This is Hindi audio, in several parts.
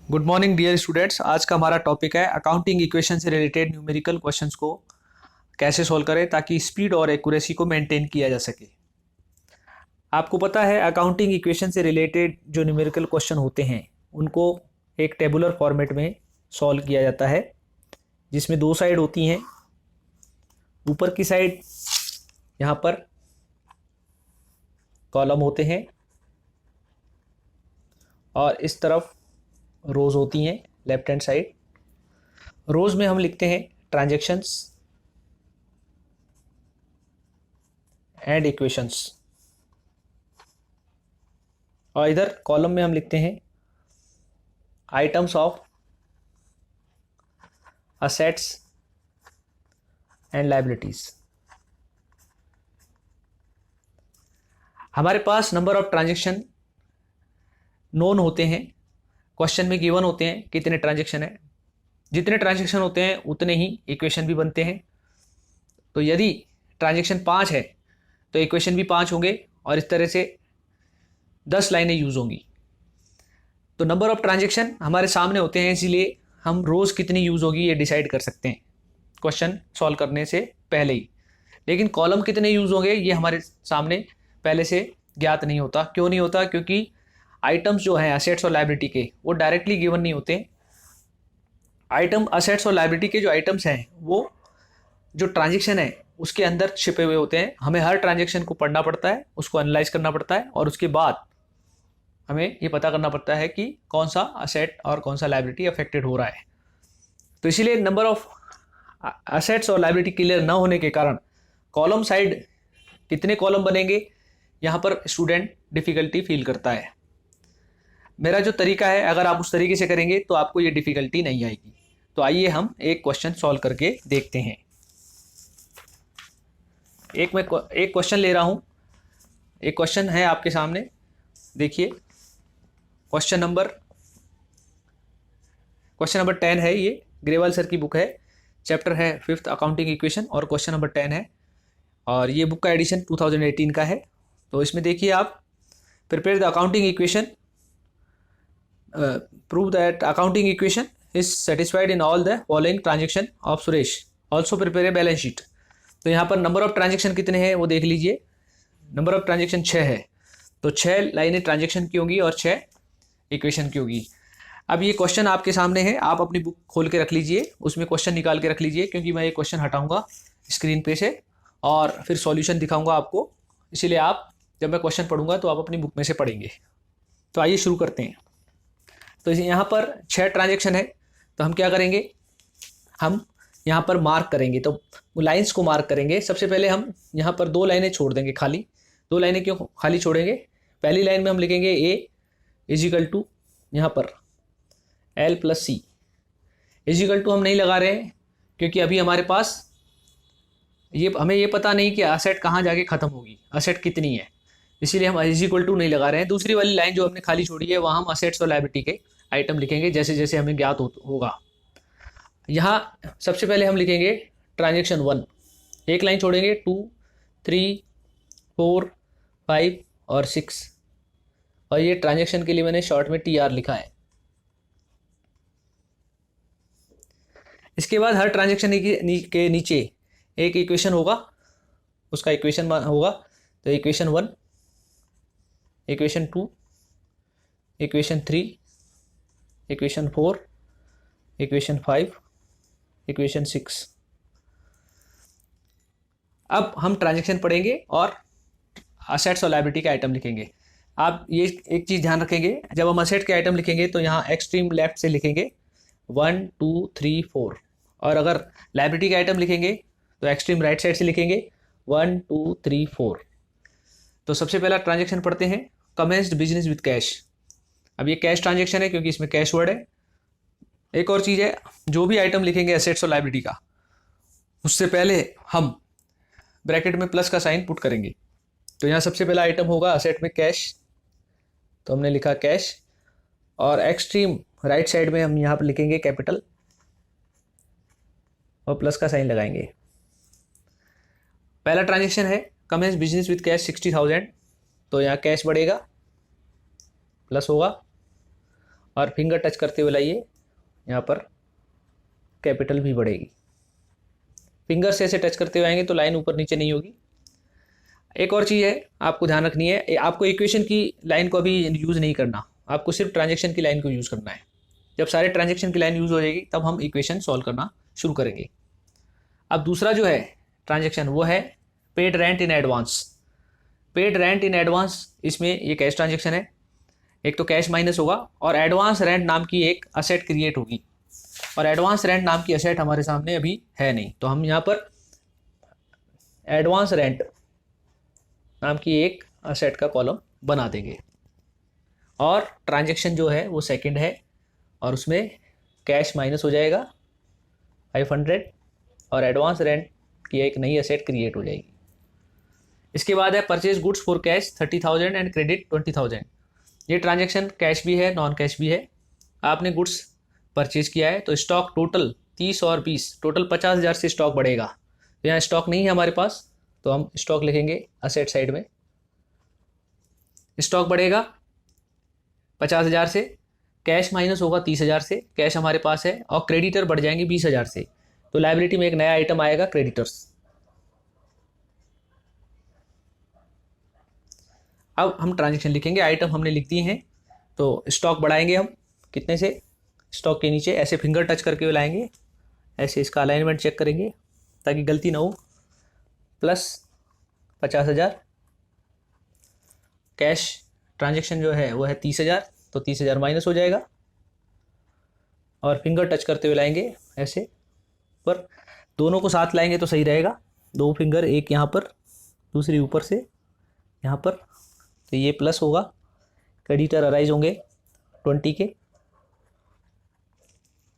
Good morning dear students. आज का हमारा टॉपिक है अकाउंटिंग इक्वेशन से रिलेटेड न्यूमेरिकल क्वेश्चंस को कैसे सॉल्व करें ताकि स्पीड और एक्यूरेसी को मेंटेन किया जा सके। आपको पता है अकाउंटिंग इक्वेशन से रिलेटेड जो न्यूमेरिकल क्वेश्चन होते हैं उनको एक टेबुलर फॉर्मेट में सॉल्व किया जाता है, जिसमें दो साइड होती हैं। ऊपर की साइड यहाँ पर कॉलम होते हैं और इस तरफ रोज होती हैं लेफ्ट हैंड साइड। रोज में हम लिखते हैं ट्रांजैक्शंस एंड इक्वेशंस और इधर कॉलम में हम लिखते हैं items of assets and liabilities. हमारे पास नंबर ऑफ ट्रांजैक्शन नोन होते हैं, क्वेश्चन में गिवन होते हैं कितने ट्रांजैक्शन है। जितने ट्रांजैक्शन होते हैं उतने ही इक्वेशन भी बनते हैं। तो यदि ट्रांजैक्शन 5 है तो इक्वेशन भी 5 होंगे और इस तरह से 10 लाइनें यूज होंगी। तो नंबर ऑफ ट्रांजैक्शन हमारे सामने होते हैं, इसीलिए हम रोज कितनी यूज होगी ये डिसाइड कर सकते हैं क्वेश्चन सॉल्व करने से पहले ही। लेकिन कॉलम कितने यूज होंगे ये हमारे सामने पहले से ज्ञात नहीं होता। क्यों नहीं होता? क्योंकि आइटम्स जो हैं असेट्स और लायबिलिटी के वो डायरेक्टली गिवन नहीं होते। आइटम असेट्स और लायबिलिटी के जो आइटम्स हैं वो जो ट्रांजैक्शन है उसके अंदर छिपे हुए होते हैं। हमें हर ट्रांजैक्शन को पढ़ना पड़ता है, उसको एनालाइज करना पड़ता है और उसके बाद हमें ये पता करना पड़ता है कि कौन सा असेट और कौन सा लायबिलिटी अफेक्टेड हो रहा है। तो इसीलिए नंबर ऑफ असेट्स और लायबिलिटी क्लियर न होने के कारण कॉलम साइड कितने कॉलम बनेंगे यहाँ पर स्टूडेंट डिफिकल्टी फील करता है। मेरा जो तरीका है, अगर आप उस तरीके से करेंगे तो आपको ये डिफिकल्टी नहीं आएगी। तो आइए हम एक क्वेश्चन सॉल्व करके देखते हैं। एक क्वेश्चन ले रहा हूँ। एक क्वेश्चन है आपके सामने, देखिए। क्वेश्चन नंबर 10 है। ये ग्रेवाल सर की बुक है, चैप्टर है 5th अकाउंटिंग इक्वेशन और क्वेश्चन नंबर 10 है। और ये बुक का एडिशन 2018 का है। तो इसमें देखिए आप, prepare the accounting equation, prove that accounting equation is satisfied in all the following transaction of Suresh, also prepare a balance sheet। तो यहाँ पर नंबर ऑफ ट्रांजेक्शन कितने हैं वो देख लीजिए। नंबर ऑफ ट्रांजेक्शन 6 है, तो 6 लाइनें ट्रांजेक्शन की होंगी और 6 इक्वेशन की होगी। अब ये क्वेश्चन आपके सामने है, आप अपनी बुक खोल के रख लीजिए, उसमें क्वेश्चन निकाल के रख लीजिए, क्योंकि मैं ये क्वेश्चन हटाऊंगा स्क्रीन पे से और फिर सॉल्यूशन दिखाऊंगा आपको। इसीलिए आप जब मैं क्वेश्चन पढ़ूंगा तो आप अपनी बुक में से पढ़ेंगे। तो आइए शुरू करते हैं। तो यहाँ पर 6 ट्रांजैक्शन है, तो हम क्या करेंगे, हम यहाँ पर मार्क करेंगे। तो लाइंस को मार्क करेंगे। सबसे पहले हम यहाँ पर 2 लाइनें छोड़ देंगे खाली। 2 लाइनें क्यों खाली छोड़ेंगे? पहली लाइन में हम लिखेंगे ए इजिकल टू, यहाँ पर L plus C. Equal to हम नहीं लगा रहे हैं क्योंकि अभी हमारे पास हमें ये पता नहीं कि असेट कहाँ जाके ख़त्म होगी, असेट कितनी है, इसीलिए हम इज इक्वल टू नहीं लगा रहे हैं। दूसरी वाली लाइन जो हमने खाली छोड़ी है वहाँ हम असेट्स और लायबिलिटी के आइटम लिखेंगे जैसे जैसे हमें ज्ञात होगा। यहाँ सबसे पहले हम लिखेंगे ट्रांजेक्शन 1, एक लाइन छोड़ेंगे, 2, 3, 4, 5 और 6। और ये ट्रांजेक्शन के लिए मैंने शॉर्ट में TR लिखा है। इसके बाद हर ट्रांजेक्शन के नीचे एक इक्वेशन होगा, उसका इक्वेशन होगा। तो equation 1, equation 2, equation 3, equation 4, equation 5, equation 6। अब हम ट्रांजैक्शन पढ़ेंगे और असेट्स और लायबिलिटी के आइटम लिखेंगे। आप ये एक चीज़ ध्यान रखेंगे, जब हम असेट के आइटम लिखेंगे तो यहाँ एक्सट्रीम लेफ्ट से लिखेंगे 1, 2, 3, 4, और अगर लायबिलिटी के आइटम लिखेंगे तो एक्सट्रीम राइट साइड से लिखेंगे 1, 2, 3, 4। तो सबसे पहला ट्रांजैक्शन पढ़ते हैं, कमेंस्ड बिजनेस विद कैश। अब ये कैश ट्रांजैक्शन है क्योंकि इसमें कैश वर्ड है। एक और चीज़ है, जो भी आइटम लिखेंगे असेट्स और लायबिलिटी का, उससे पहले हम ब्रैकेट में प्लस का साइन पुट करेंगे। तो यहाँ सबसे पहला आइटम होगा असेट में कैश, तो हमने लिखा कैश, और एक्सट्रीम राइट साइड में हम यहाँ पर लिखेंगे कैपिटल और प्लस का साइन लगाएंगे। पहला ट्रांजैक्शन है कमेंस बिजनेस विद कैश 60,000, तो यहाँ कैश बढ़ेगा, प्लस होगा, और फिंगर टच करते हुए लाइए, यहाँ पर कैपिटल भी बढ़ेगी। फिंगर से ऐसे टच करते हुए आएंगे तो लाइन ऊपर नीचे नहीं होगी। एक और चीज़ है आपको ध्यान रखनी है, आपको इक्वेशन की लाइन को अभी यूज़ नहीं करना, आपको सिर्फ ट्रांजेक्शन की लाइन को यूज़ करना है। जब सारे ट्रांजेक्शन की लाइन यूज़ हो जाएगी तब हम इक्वेशन सॉल्व करना शुरू करेंगे। अब दूसरा जो है ट्रांजेक्शन वो है paid rent in advance. Paid rent in advance, इसमें ये कैश ट्रांजेक्शन है, एक तो कैश माइनस होगा और एडवांस रेंट नाम की एक असेट क्रिएट होगी, और एडवांस रेंट नाम की असेट हमारे सामने अभी है नहीं, तो हम यहाँ पर एडवांस रेंट नाम की एक असेट का कॉलम बना देंगे। और ट्रांजेक्शन जो है वो सेकंड है और उसमें कैश माइनस हो जाएगा 500 और एडवांस रेंट की एक नई असेट क्रिएट हो जाएगी। इसके बाद है purchase goods for cash 30,000 and credit 20,000। ये ट्रांजेक्शन कैश भी है नॉन कैश भी है। आपने गुड्स परचेज किया है तो स्टॉक टोटल 30 और 20 टोटल 50,000 से स्टॉक बढ़ेगा। तो यहाँ स्टॉक नहीं है हमारे पास तो हम स्टॉक लिखेंगे असेट साइड में। स्टॉक बढ़ेगा 50,000 से, कैश माइनस होगा 30,000 से, कैश हमारे पास है, और क्रेडिटर बढ़ जाएंगे 20,000 से, तो लायबिलिटी में एक नया आइटम आएगा क्रेडिटर्स। अब हम ट्रांजेक्शन लिखेंगे, आइटम हमने लिख दिए हैं, तो स्टॉक बढ़ाएंगे हम कितने से, स्टॉक के नीचे ऐसे फिंगर टच करके लाएंगे, ऐसे इसका अलाइनमेंट चेक करेंगे ताकि गलती ना हो, प्लस 50,000, कैश ट्रांजेक्शन जो है वो है 30,000, तो 30,000 माइनस हो जाएगा, और फिंगर टच करते हुए लाएंगे ऐसे, पर दोनों को साथ लाएंगे तो सही रहेगा, दो फिंगर, एक यहाँ पर दूसरी ऊपर से यहाँ पर, तो ये प्लस होगा, क्रेडिटर अराइज होंगे 20 के।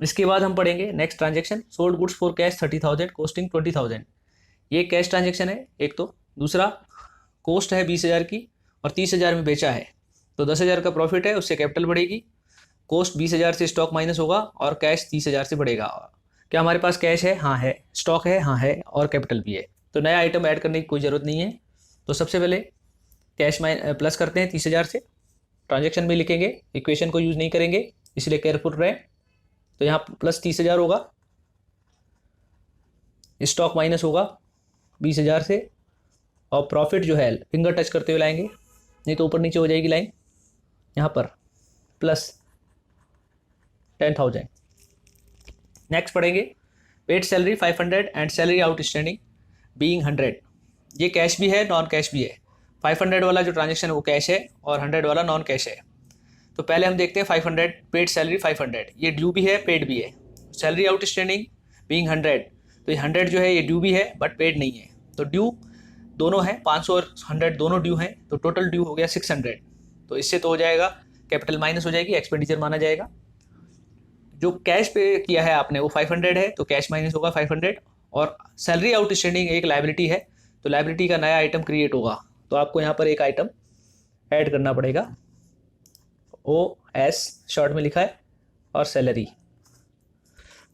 इसके बाद हम पढ़ेंगे next transaction, sold goods for cash 30,000 costing 20,000। ये कैश ट्रांजेक्शन है एक, तो दूसरा कॉस्ट है 20,000 की और 30,000 में बेचा है, तो 10,000 का प्रॉफिट है, उससे कैपिटल बढ़ेगी, कॉस्ट 20,000 से स्टॉक माइनस होगा और कैश 30,000 से बढ़ेगा। क्या हमारे पास कैश है? हाँ है। स्टॉक है? हाँ है। और कैपिटल भी है, तो नया आइटम ऐड करने की कोई ज़रूरत नहीं है। तो सबसे पहले कैश प्लस करते हैं 30,000 से, ट्रांजेक्शन में लिखेंगे, इक्वेशन को यूज़ नहीं करेंगे इसलिए केयरफुल रहें। तो यहाँ प्लस 30,000 होगा, स्टॉक माइनस होगा 20,000 से, और प्रॉफिट जो है फिंगर टच करते हुए लाएंगे, नहीं तो ऊपर नीचे हो जाएगी लाइन, यहाँ पर प्लस 10,000। नेक्स्ट पढ़ेंगे paid salary 500 and salary outstanding being 100। ये कैश भी है नॉन कैश भी है। 500 वाला जो ट्रांजेक्शन है वो कैश है और 100 वाला नॉन कैश है। तो पहले हम देखते हैं 500, पेड सैलरी 500, ये ड्यू भी है पेड भी है। सैलरी आउटस्टैंडिंग बीइंग 100, तो ये 100 जो है ये ड्यू भी है बट पेड नहीं है, तो ड्यू दोनों है, 500 और 100 दोनों ड्यू हैं, तो टोटल ड्यू हो गया 600। तो इससे तो हो जाएगा, कैपिटल माइनस हो जाएगी, एक्सपेंडिचर माना जाएगा। जो कैश पे किया है आपने वो 500 है, तो कैश माइनस होगा 500, और सैलरी आउटस्टैंडिंग एक लायबिलिटी है, तो लायबिलिटी का नया आइटम क्रिएट होगा, तो आपको यहाँ पर एक आइटम ऐड करना पड़ेगा, OS शॉर्ट में लिखा है, और सैलरी।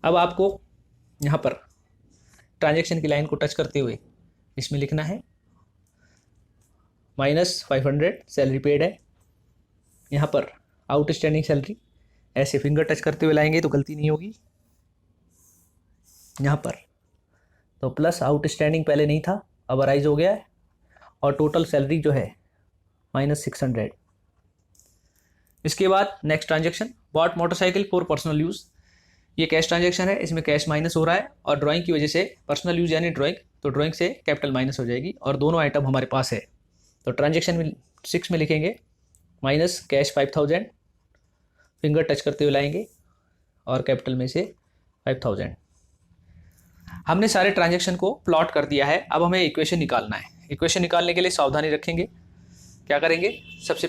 अब आपको यहाँ पर ट्रांजेक्शन की लाइन को टच करते हुए इसमें लिखना है -500 सैलरी पेड है, यहाँ पर आउटस्टैंडिंग सैलरी, ऐसे फिंगर टच करते हुए लाएंगे तो गलती नहीं होगी, यहाँ पर तो प्लस आउटस्टैंडिंग पहले नहीं था अब अराइज हो गया है, और टोटल सैलरी जो है -600। इसके बाद next transaction bought motorcycle for personal use. ये कैश ट्रांजेक्शन है, इसमें कैश माइनस हो रहा है और ड्राइंग की वजह से पर्सनल यूज़ यानी ड्राइंग, तो ड्राइंग से कैपिटल माइनस हो जाएगी, और दोनों आइटम हमारे पास है। तो ट्रांजेक्शन में 6 में लिखेंगे माइनस कैश 5,000, फिंगर टच करते हुए लाएंगे, और कैपिटल में से 5,000। हमने सारे ट्रांजेक्शन को प्लॉट कर दिया है, अब हमें इक्वेशन निकालना है। इक्वेशन निकालने के लिए सावधानी रखेंगे, क्या करेंगे, सबसे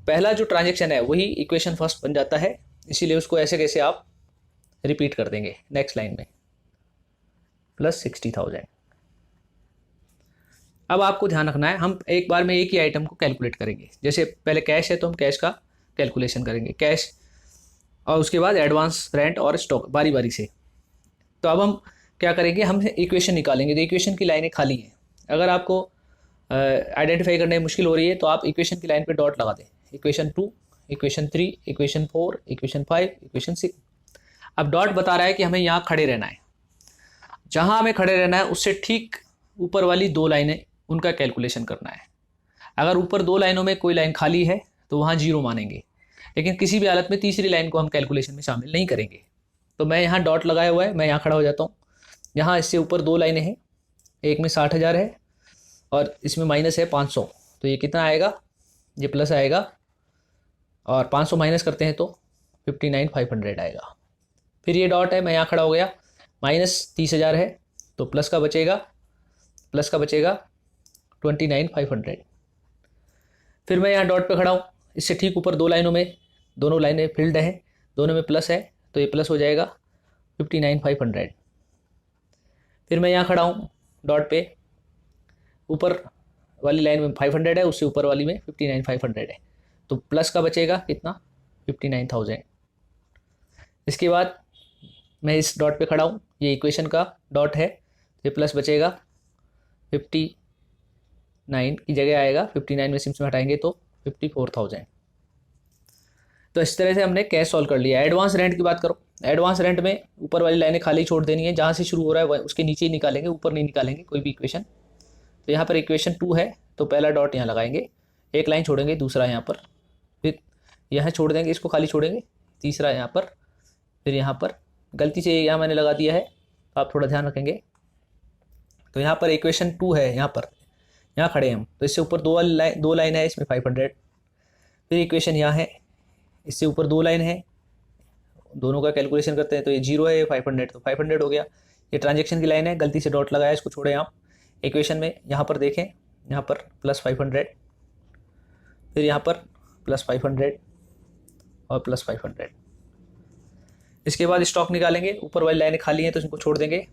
पहला जो ट्रांजेक्शन है वही इक्वेशन फर्स्ट बन जाता है, इसीलिए उसको ऐसे कैसे आप रिपीट कर देंगे नेक्स्ट लाइन में, प्लस 60,000। अब आपको ध्यान रखना है, हम एक बार में एक ही आइटम को कैलकुलेट करेंगे। जैसे पहले कैश है तो हम कैश का कैलकुलेशन करेंगे, कैश, और उसके बाद एडवांस रेंट और स्टॉक बारी बारी से। तो अब हम क्या करेंगे, हम इक्वेशन निकालेंगे, तो इक्वेशन की लाइनें खाली हैं। अगर आपको आइडेंटिफाई करने में मुश्किल हो रही है तो आप इक्वेशन की लाइन पे डॉट लगा दें, equation 2 equation 3, equation 4, equation 5, equation 6। अब डॉट बता रहा है कि हमें यहाँ खड़े रहना है, जहाँ हमें खड़े रहना है उससे ठीक ऊपर वाली 2 लाइनें, उनका कैलकुलेशन करना है। अगर ऊपर 2 लाइनों में कोई लाइन खाली है तो वहाँ 0 मानेंगे, लेकिन किसी भी हालत में तीसरी लाइन को हम कैलकुलेशन में शामिल नहीं करेंगे। तो मैं यहाँ डॉट लगाया हुआ है, मैं यहाँ खड़ा हो जाता हूँ। यहाँ इससे ऊपर 2 लाइनें हैं, एक में 60,000 है और इसमें माइनस है 500, तो ये कितना आएगा, ये प्लस आएगा, और 500 माइनस करते हैं तो 59,500 आएगा। फिर ये डॉट है, मैं यहाँ खड़ा हो गया, माइनस 30,000 है तो प्लस का बचेगा 29,500। फिर मैं यहाँ डॉट पे खड़ा हूँ, इससे ठीक ऊपर 2 लाइनों में, दोनों लाइनें फिल्ड हैं, दोनों में प्लस है तो ये प्लस हो जाएगा 59,500। फिर मैं यहाँ खड़ा हूँ डॉट पे, ऊपर वाली लाइन में 500 है, उससे ऊपर वाली में 59,500 है, तो प्लस का बचेगा कितना, 59,000। इसके बाद मैं इस डॉट पे खड़ा हूँ, ये इक्वेशन का डॉट है, ये प्लस बचेगा 59 की जगह आएगा, 59 में सिम्स में हटाएंगे तो 54,000। तो इस तरह से हमने कैश सॉल्व कर लिया। एडवांस रेंट की बात करो, एडवांस रेंट में ऊपर वाली लाइनें खाली छोड़ देनी है, जहाँ से शुरू हो रहा है उसके नीचे ही निकालेंगे, ऊपर नहीं निकालेंगे कोई भी इक्वेशन। तो यहाँ पर इक्वेशन 2 है तो पहला डॉट यहाँ लगाएंगे, एक लाइन छोड़ेंगे, दूसरा यहाँ पर, फिर यहाँ छोड़ देंगे, इसको खाली छोड़ेंगे, तीसरा यहाँ पर, फिर यहाँ पर गलती से यहाँ मैंने लगा दिया है, तो आप थोड़ा ध्यान रखेंगे। तो यहाँ पर इक्वेशन 2 है, यहाँ पर, यहाँ खड़े हम, तो इससे ऊपर 2 लाइन है, इसमें 500। फिर इक्वेशन यहाँ है, इससे ऊपर 2 लाइन है, दोनों का कैलकुलेशन करते हैं तो ये 0 है, ये 500, तो 500 हो गया। ये ट्रांजेक्शन की लाइन है, गलती से डॉट लगाया, इसको छोड़ें आप। इक्वेशन में यहाँ पर देखें, यहाँ पर प्लस 500, फिर यहाँ पर प्लस 500 और प्लस 500। इसके बाद स्टॉक निकालेंगे, ऊपर वाली लाइनें खाली हैं तो इनको छोड़ देंगे।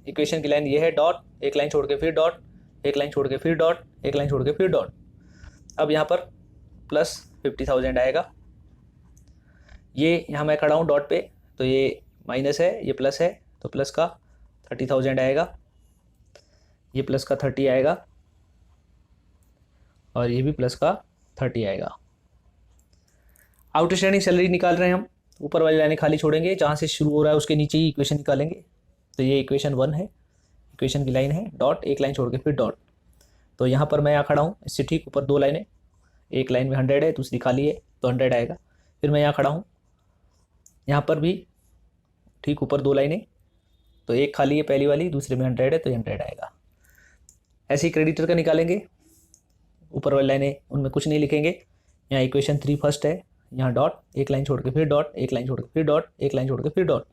इक्वेशन की लाइन ये है, डॉट, एक लाइन छोड़ के फिर डॉट, एक लाइन छोड़ के फिर डॉट, एक लाइन छोड़ के फिर डॉट। अब यहाँ पर प्लस 50,000 आएगा। ये यहाँ मैं खड़ा हूँ डॉट पे, तो ये माइनस है, ये प्लस है, तो प्लस का 30,000 आएगा, ये प्लस का 30 आएगा, और ये भी प्लस का 30 आएगा। आउटस्टैंडिंग सैलरी निकाल रहे हैं हम, ऊपर वाली लाइनें खाली छोड़ेंगे, जहाँ से शुरू हो रहा है उसके नीचे ही इक्वेशन निकालेंगे। तो ये इक्वेशन 1 है, इक्वेशन की लाइन है, डॉट, एक लाइन छोड़ के फिर डॉट। तो यहाँ पर मैं यहाँ खड़ा हूँ, इससे ठीक ऊपर 2 लाइनें, एक लाइन में 100 है, दूसरी खाली है तो 100 आएगा। फिर मैं यहाँ खड़ा हूँ, यहाँ पर भी ठीक ऊपर 2 लाइनें, तो एक खाली है पहली वाली, दूसरे में 100 है तो 100 आएगा। ऐसे ही क्रेडिटर का निकालेंगे, ऊपर वाली लाइनें उनमें कुछ नहीं लिखेंगे। यहाँ इक्वेशन 3 फर्स्ट है, यहाँ डॉट, एक लाइन छोड़ के फिर डॉट, एक लाइन छोड़ के फिर डॉट, एक लाइन छोड़ के फिर डॉट।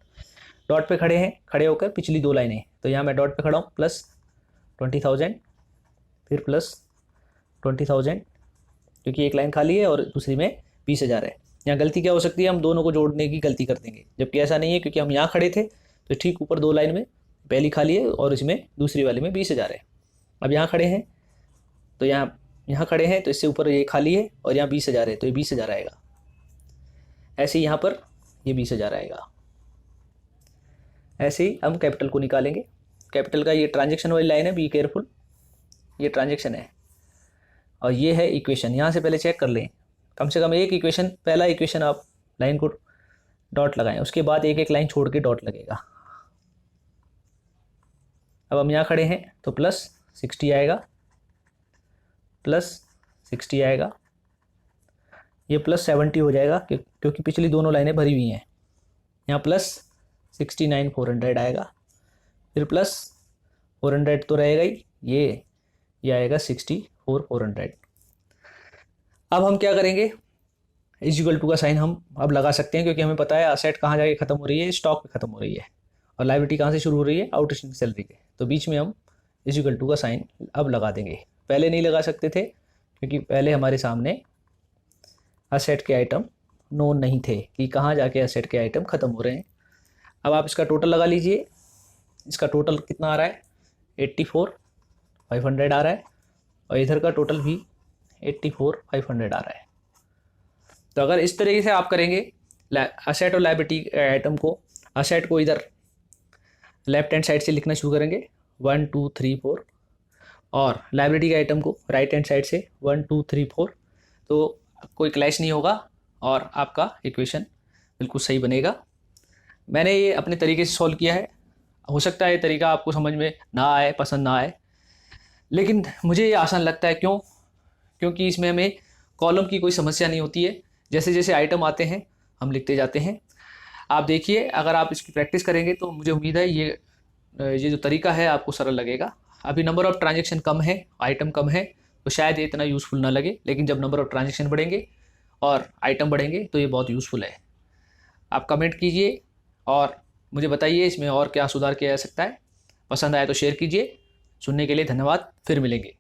डॉट पे खड़े हैं, खड़े होकर पिछली 2 लाइनें, तो यहाँ मैं डॉट पे खड़ा हूँ, प्लस 20,000, फिर प्लस 20,000, क्योंकि एक लाइन खाली है और दूसरी में 20,000 है। यहाँ गलती क्या हो सकती है, हम दोनों को जोड़ने की गलती कर देंगे, जबकि ऐसा नहीं है, क्योंकि हम यहाँ खड़े थे तो ठीक ऊपर 2 लाइन में पहली खाली है और इसमें दूसरी वाले में 20,000 है। अब यहाँ खड़े हैं तो यहाँ खड़े हैं तो इससे ऊपर ये खाली है और यहाँ 20,000 है तो ये 20,000 आएगा। ऐसे ही यहाँ पर ये 20,000 आएगा। ऐसे ही हम कैपिटल को निकालेंगे। कैपिटल का ये ट्रांजेक्शन वाली लाइन है, बी केयरफुल, ये ट्रांजेक्शन है और ये है इक्वेशन। यहाँ से पहले चेक कर लें, कम से कम एक इक्वेशन, पहला इक्वेशन आप लाइन को डॉट लगाएं, उसके बाद एक एक लाइन छोड़ के डॉट लगेगा। अब हम यहाँ खड़े हैं तो प्लस 60 आएगा, प्लस 60 आएगा, ये प्लस 70 हो जाएगा क्योंकि पिछली दोनों लाइनें भरी हुई हैं। यहाँ प्लस 69,400 आएगा, फिर प्लस 400 तो रहेगा ही, ये आएगा 64,400। अब हम क्या करेंगे, इक्वल टू का साइन हम अब लगा सकते हैं, क्योंकि हमें पता है असेट कहाँ जाके ख़त्म हो रही है, स्टॉक पे ख़त्म हो रही है, और लायबिलिटी कहाँ से शुरू हो रही है, आउटस्टैंडिंग सैलरी के। तो बीच में हम इक्वल टू का साइन अब लगा देंगे। पहले नहीं लगा सकते थे क्योंकि पहले हमारे सामने असेट के आइटम नोन नहीं थे कि कहाँ जाके असेट के आइटम ख़त्म हो रहे हैं। अब आप इसका टोटल लगा लीजिए, इसका टोटल कितना आ रहा है, 84,500 आ रहा है, और इधर का टोटल भी 84,500 आ रहा है। तो अगर इस तरीके से आप करेंगे, असेट और लायबिलिटी आइटम को, असेट को इधर लेफ्ट हैंड साइड से लिखना शुरू करेंगे 1 2 3 4, और लायबिलिटी के आइटम को राइट हैंड साइड से 1 2 3 4, तो कोई क्लैश नहीं होगा और आपका इक्वेशन बिल्कुल सही बनेगा। मैंने ये अपने तरीके से सॉल्व किया है। हो सकता है ये तरीका आपको समझ में ना आए, पसंद ना आए, लेकिन मुझे ये आसान लगता है। क्यों? क्योंकि इसमें हमें कॉलम की कोई समस्या नहीं होती है। जैसे जैसे आइटम आते हैं हम लिखते जाते हैं। आप देखिए, अगर आप इसकी प्रैक्टिस करेंगे तो मुझे उम्मीद है ये जो तरीका है आपको सरल लगेगा। अभी नंबर ऑफ़ ट्रांजेक्शन कम है, आइटम कम है, तो शायद ये इतना यूज़फुल ना लगे, लेकिन जब नंबर ऑफ़ ट्रांजेक्शन बढ़ेंगे और आइटम बढ़ेंगे तो ये बहुत यूज़फुल है। आप कमेंट कीजिए और मुझे बताइए इसमें और क्या सुधार किया जा सकता है। पसंद आए तो शेयर कीजिए। सुनने के लिए धन्यवाद। फिर मिलेंगे।